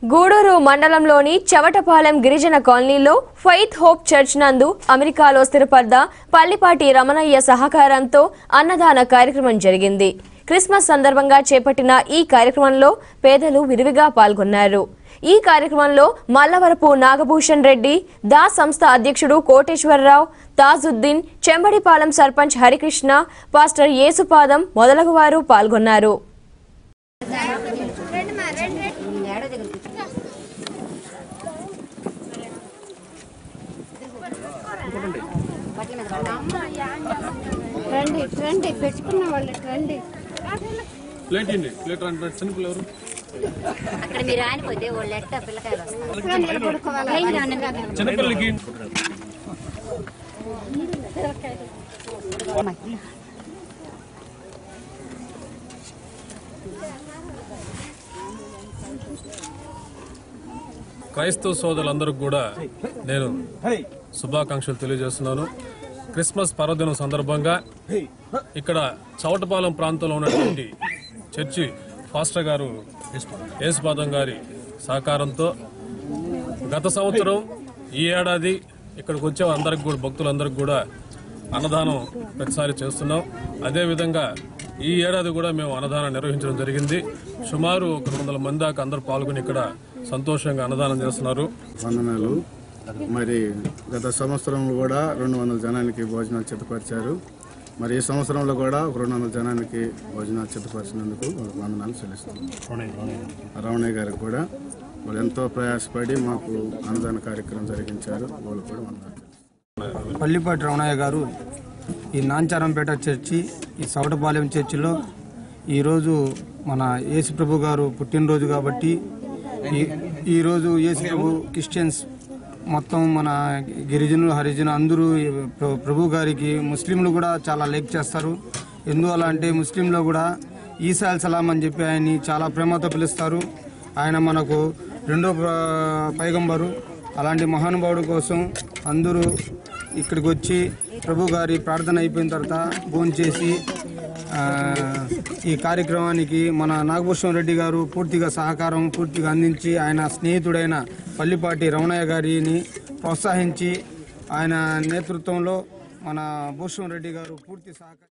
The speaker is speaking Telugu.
గూడూరు మండలంలోని చవటపాలెం గిరిజన కాలనీలో ఫెయిత్ హోప్ చర్చ్ నందు అమెరికాలో స్థిరపడ్డ పల్లిపాటి రమణయ్య సహకారంతో అన్నదాన కార్యక్రమం జరిగింది. క్రిస్మస్ సందర్భంగా చేపట్టిన ఈ కార్యక్రమంలో పేదలు విరివిగా పాల్గొన్నారు. ఈ కార్యక్రమంలో మల్లవరపు నాగభూషణ్ రెడ్డి, దా సంస్థ అధ్యక్షుడు కోటేశ్వరరావు, తాజుద్దీన్, చెంబడిపాలెం సర్పంచ్ హరికృష్ణ, పాస్టర్ యేసుపాదం మొదలగువారు పాల్గొన్నారు. పెట్టుకున్న వాళ్ళు అక్కడ మీరు ఆనిపోతే వాళ్ళు ఎట్ట పిల్లకాయలు క్రైస్తవ సోదరులందరికీ కూడా నేను శుభాకాంక్షలు తెలియజేస్తున్నాను. క్రిస్మస్ పర్వదినం సందర్భంగా ఇక్కడ చవటపాలెం ప్రాంతంలో ఉన్నటువంటి చర్చి పాస్టర్ గారు యేసుపాదం గారి సహకారంతో గత సంవత్సరం ఈ ఏడాది ఇక్కడికి వచ్చే అందరికి కూడా భక్తులందరికీ కూడా అన్నదానం ప్రతిసారి చేస్తున్నాం. అదేవిధంగా ఈ ఏడాది కూడా మేము అన్నదానం నిర్వహించడం జరిగింది. సుమారు 100 మంది దాకా అందరూ పాల్గొని ఇక్కడ సంతోషంగా అన్నదానం చేస్తున్నారు. వందనాలు. మరి గత సంవత్సరంలో కూడా 200 జనానికి భోజనాలు సిద్ధపరిచారు. మరి ఈ సంవత్సరంలో కూడా 200 జనానికి భోజనాలు సిద్ధపరిచినందుకు వందనాలు చెల్లిస్తున్నాం. రమణయ్య గారికి కూడా వాళ్ళు ఎంతో ప్రయాసపడి మాకు అన్నదాన కార్యక్రమం జరిగించారు. వాళ్ళు కూడా వందనాలు. పల్లిపాటి రమణయ్య గారు ఈ నాంచారంపేట చర్చి, ఈ చవటపాలెం చర్చిలో ఈరోజు మన యేసు ప్రభు గారు పుట్టినరోజు కాబట్టి ఈరోజు యేసు ప్రభు క్రిస్టియన్స్ మొత్తం మన గిరిజనులు, హరిజనులు అందరూ ప్రభు గారికి ముస్లింలు కూడా చాలా లైక్ చేస్తారు. ఎందువల్ల అంటే ముస్లింలో కూడా ఈసా సలాం అని చెప్పి ఆయన్ని చాలా ప్రేమతో పిలుస్తారు. ఆయన మనకు 2వ పైగంబరు. అలాంటి మహానుభావుడి కోసం అందరూ ఇక్కడికి వచ్చి ప్రభు గారి ప్రార్థన అయిపోయిన తర్వాత భోంచేసి ఈ కార్యక్రమానికి మన నాగభూషణ్ రెడ్డి గారు పూర్తిగా సహకారం అందించి ఆయన స్నేహితుడైన పల్లిపాటి రమణయ్య గారిని ప్రోత్సహించి ఆయన నేతృత్వంలో మన భూషణ్ రెడ్డి గారు పూర్తి సహకారం